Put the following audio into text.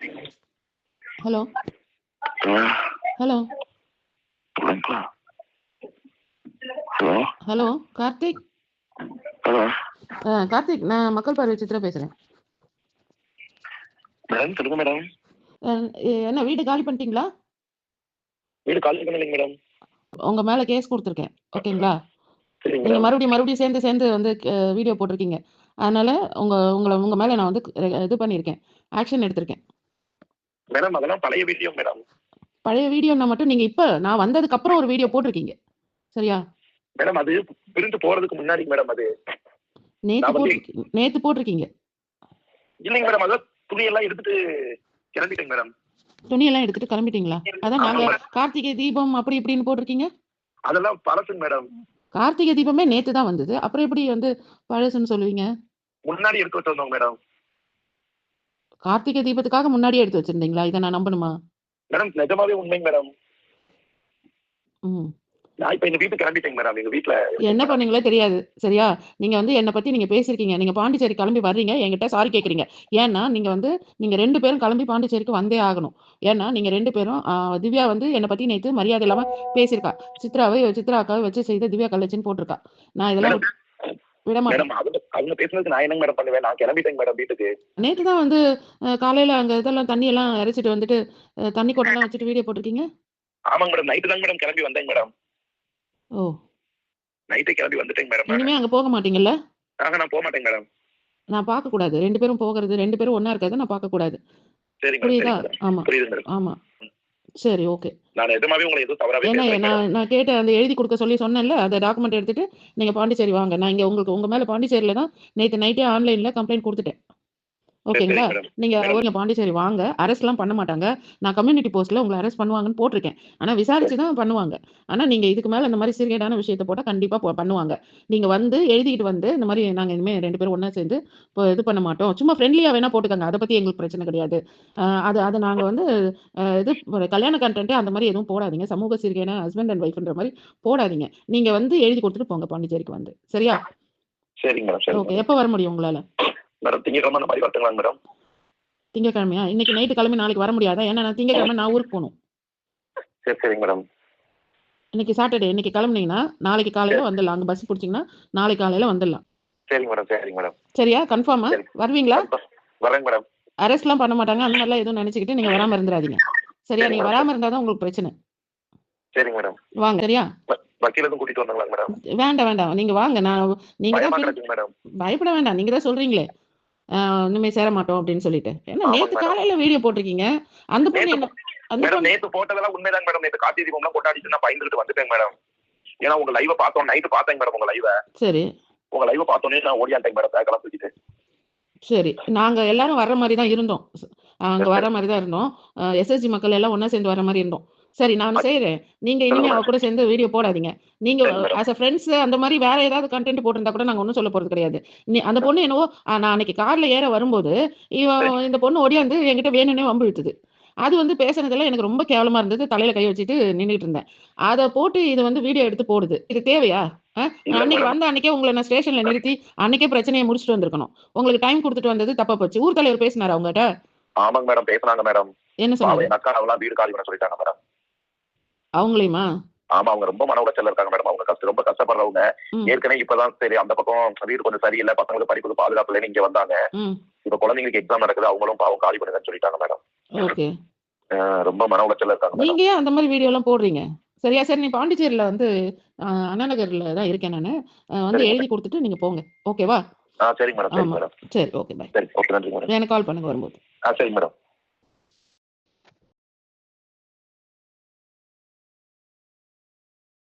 Hello hello hello சொல்லுங்கக்கா. Hello hello Karthik. Hello Karthik, நான் மக்கள் பார்வை சித்ரா பேசுறேன். மேடம் சொல்லுங்க மேடம். என்ன வீடு காலி பண்ணிட்டீங்களா? வீடு காலி பண்ணலைங்க மேடம். உங்க மேல கேஸ் கொடுத்துருக்கேன், ஓகேங்களா? சரிங்க நீங்க மேடம். மறுபடியும் சேர்ந்து வந்து வீடியோ போட்டிருக்கீங்க. அதனால உங்க மேல நான் வந்து இது பண்ணியிருக்கேன், ஆக்ஷன் எடுத்திருக்கேன். மேடம் அதெல்லாம் பழைய வீடியோ மேடம். பழைய வீடியோனா மட்டும் நீங்க இப்ப நான் வந்ததுக்கு அப்புறம் ஒரு வீடியோ போட்டிருக்கீங்க, சரியா? மேடம் அது பிரிந்து போறதுக்கு முன்னாடி மேடம். அது நேத்து போட்டிருக்கீங்க. இல்லைங்க மேடம், அதான் துணியெல்லாம் எடுத்துட்டு கிளம்பிட்டேங்க மேடம். துணியெல்லாம் எடுத்துட்டு கிளம்பிட்டீங்களா? அதான் நாங்க கார்த்திகை தீபம் அப்படி இப்படின்னு போட்டிருக்கீங்க. அதெல்லாம் பழசுங்க மேடம். கார்த்திகை தீபமே நேத்து தான் வந்தது, அப்புறம் எப்படி வந்து பழசுன்னு சொல்லுவீங்க? முன்னாடி எடுத்து வச்சிருந்தோம் மேடம். கார்த்திகை தீபத்துக்காக முன்னாடியே எடுத்து வச்சிருந்தீங்களா? இதை நான் நம்பணுமா? மேடம் நிஜமாவே உண்மைங்க மேடம். ம் நான் இப்ப எங்க வீட்டுக்கு கிளம்பிட்டேங்க மேடம். எங்க வீட்டுல என்ன பண்ணீங்களோ தெரியாது, சரியா? நீங்க வந்து என்னை பத்தி நீங்க பேசியிருக்கீங்க. நீங்க பாண்டிச்சேரி கிளம்பி வர்றீங்க, என்கிட்ட சாரி கேட்குறீங்க. ஏன்னா நீங்க 2 பேரும் கிளம்பி பாண்டிச்சேரிக்கு வந்தே ஆகணும். ஏன்னா நீங்க 2 பேரும் திவ்யா வந்து என்னை பத்தி நேத்து மரியாதை இல்லாம பேசியிருக்கா. சித்ரா அக்காவை வச்சு செய்த திவ்யா கள்ளச்சின்னு போட்டிருக்கா. நான் இதெல்லாம் விட மாட்டேன். அவங்க பேசுனதுக்கு நான் என்னங்க மேடம் பண்ணுவேன்? நான் கிளம்பிட்டேங்க மேடம் வீட்டுக்கு. நேத்து தான் வந்து காலையில அங்க இதெல்லாம் தண்ணி எல்லாம் இறைச்சிட்டு வந்துட்டு தண்ணி கொட்டெல்லாம் வச்சுட்டு வீடியோ போட்டிருக்கீங்க. ஆமாங்க மேடம், நைட்டு தாங்க மேடம் கிளம்பி வந்தேங்க மேடம். ஓ, நைட்டே கிளம்பி வந்துட்டேங்க மேடம். இனிமே அங்க போக மாட்டீங்கல்ல? நான் போக மாட்டேங்க மேடம். நான் பார்க்க கூடாது 2 பேரும் போகிறது, 2 பேரும் ஒண்ணா இருக்கிறத நான் பார்க்க கூடாது. சரிங்க புரியுதா? மேடம். ஆமா புரியுது மேடம். ஆமா, சரி, ஓகே. நான் நிஜமாவே உங்களை எதுவும் தவறாவே ஏன்னா பேசலைங்க மேடம். நான் கேட்ட அந்த எழுதி கொடுக்க சொல்லி சொன்னேன்ல, அந்த டாக்குமெண்ட் எடுத்துட்டு நீங்க பாண்டிச்சேரி வாங்க. நான் இங்க உங்க மேல பாண்டிச்சேரியில தான் நேத்து நைட்டே ஆன்லைன்ல கம்ப்ளைண்ட் கொடுத்துட்டேன், ஓகேங்களா? சரிங்க மேடம். நீங்க மேடம் பாண்டிச்சேரி வாங்க. அரெஸ்ட்லாம் பண்ண மாட்டாங்க. நான் கம்யூனிட்டி போஸ்ட்ல உங்களை அரெஸ்ட் பண்ணுவாங்கன்னு போட்டிருக்கேன். ஆனா விசாரிச்சு தான் பண்ணுவாங்க. ஆனா நீங்க இதுக்கு மேல இந்த மாதிரி சீரியஸான விஷயத்தை போட்டா கண்டிப்பா பண்ணுவாங்க. நீங்க வந்து எழுதிட்டு வந்து இந்த மாதிரி நாங்க இனிமே 2 பேரும் ஒண்ணா சேர்ந்து இது பண்ண மாட்டோம். சும்மா ஃப்ரெண்ட்லியா வேணா போட்டுக்கங்க. அதை பத்தி எங்களுக்கு பிரச்சனை கிடையாது. அது நாங்க வந்து இது கல்யாண கண்டென்ட் அந்த மாதிரி எதுவும் போடாதீங்க. சமூக சீர்கேன ஹஸ்பண்ட் அண்ட் ஒய்ஃப்ன்ற மாதிரி போடாதீங்க. நீங்க வந்து எழுதி கொடுத்துட்டு போங்க பாண்டிச்சேரிக்கு வந்து, சரியா? சரிங்க மேடம். சரி ஓகே. எப்ப வர முடியும் உங்களால? மேடம் திங்கட்கிழமை அந்த மாதிரி வரட்டுங்களா மேடம்? திங்கட்கிழமையா? இன்னைக்கு நைட்டு கிளம்பி நாளைக்கு வர முடியாதா? ஏன்னா நான் திங்கட்கிழமை நான் ஊருக்கு போகணும். சரிங்க மேடம். இன்னைக்கு சாட்டர்டே. இன்னைக்கு கிளம்புனீங்கன்னா நாளைக்கு காலையில வந்துடலாம். அங்க பஸ் பிடிச்சிங்கன்னா நாளைக்கு காலையில வந்துடலாம். சரிங்க மேடம். சரிங்க மேடம். சரியா? கன்ஃபார்மா வருவீங்களா? வரேங்க மேடம். அரெஸ்ட்லாம் பண்ண மாட்டாங்க, அந்த மாதிரிலாம் எதுவும் நினைச்சுக்கிட்டு நீங்க வராம இருந்துடாதீங்க, சரியா? நீங்க வராம இருந்தா தான் உங்களுக்கு பிரச்சனை. சரிங்க மேடம். வாங்க, சரியா? வக்கீல் எதுவும் கூட்டிட்டு வந்தாங்களா மேடம்? வேண்டாம், நீங்க வாங்க. நீங்க தான் மேடம். பயப்பட வேண்டாம். நீங்க தான் சொல்றீங்களே இனிமே சேர மாட்டோம் அப்படின்னு சொல்லிட்டு. ஏன்னா நேத்து காலையில வீடியோ போட்டிருக்கீங்க. அந்த பொண்ணு என்ன மேடம் நேத்து போட்டதெல்லாம் உண்மைதாங்க மேடம். நேத்து கார்த்திகை தீபம்லாம் கொண்டாடிட்டு நான் பயந்துட்டு வந்துட்டேன் மேடம். ஏன்னா உங்க லைவ பார்த்தோம், நைட்டு பார்த்தேங்க மேடம் உங்க லைவ. சரி. உங்க லைவ பார்த்தோன்னே நான் ஓடியாண்டேங்க மேடம் பேக்கெல்லாம் தூக்கிட்டு. சரி, நாங்க எல்லாரும் வர்ற மாதிரி தான் இருந்தோம். அங்க வர்ற மாதிரி தான் இருந்தோம். எஸ்எஸ்ஜி மக்கள் எல்லாம் ஒண்ணா சேர்ந்து வர மாதிரி இருந்தோம். சரி, நான் செய்றேன். நீங்க இனிமே அவ கூட சேர்ந்து வீடியோ போடாதீங்க. நீங்க ஆஸ் அ ஃப்ரெண்ட்ஸ் அந்த மாதிரி வேற ஏதாவது கண்டென்ட் போட்டிருந்தா கூட நாங்க ஒண்ணும் சொல்ல போறது கிடையாது. அந்த பொண்ணு என்னவோ நான் அன்னைக்கு கார்ல ஏற வரும்போது இந்த பொண்ணு ஓடியாந்து என்கிட்ட வேணும்னே வம்பு இழுத்துது. அது வந்து பேசுனதெல்லாம் எனக்கு ரொம்ப கேவலமா இருந்தது. தலையில கை வச்சுட்டு நின்னுட்டு இருந்தேன். அத போட்டு இது வந்து வீடியோ எடுத்து போடுது. இது தேவையா? அன்னைக்கு வந்த அன்னைக்கே உங்களை நான் ஸ்டேஷன்ல நிறுத்தி அன்னைக்கே பிரச்சனையை முடிச்சுட்டு வந்திருக்கணும். உங்களுக்கு டைம் கொடுத்துட்டு வந்தது தப்பா போச்சு. ஊர் தலைவர் பேசினாரா உங்ககிட்ட? ஆமாங்க மேடம் பேசுனாங்க மேடம். என்ன சொன்னாங்க? என் அக்கா அவெல்லாம் வீடு காலி பண்ண சொல்லிட்டாங்க மேடம். அவங்களையுமா? ஆமா, அவங்க ரொம்ப மன உளைச்சல்ல இருக்காங்க மேடம். அவங்க ரொம்ப கஷ்டப்படுறவங்க. ஏற்கனவே இப்பதான் சரி அந்த பக்கம் வீடு கொஞ்சம் சரியில்லை, பசங்களுக்கு படிப்புக்கு பாதுகாப்பு இல்லைன்னு இங்க வந்தாங்க. இப்ப குழந்தைங்களுக்கு எக்ஸாம் நடக்குது, அவங்களும் பாவம் காலி பண்ணுங்கன்னு சொல்லிட்டாங்க மேடம். ஓகே. ரொம்ப மன உளைச்சல்ல இருக்காங்க. நீங்க ஏன் அந்த மாதிரி வீடியோ எல்லாம் போடுறீங்க? சரியா? சரி, நீ பாண்டிச்சேரியில வந்து அண்ணா நகர்ல தான் இருக்கேன் நானு. வந்து எழுதி கொடுத்துட்டு நீங்க போங்க, ஓகேவா? சரிங்க மேடம். சரி, ஓகே, பை. சரி, ஓகே, நன்றி மேடம். எனக்கு கால் பண்ணுங்க வரும்போது. சரிங்க மேடம்.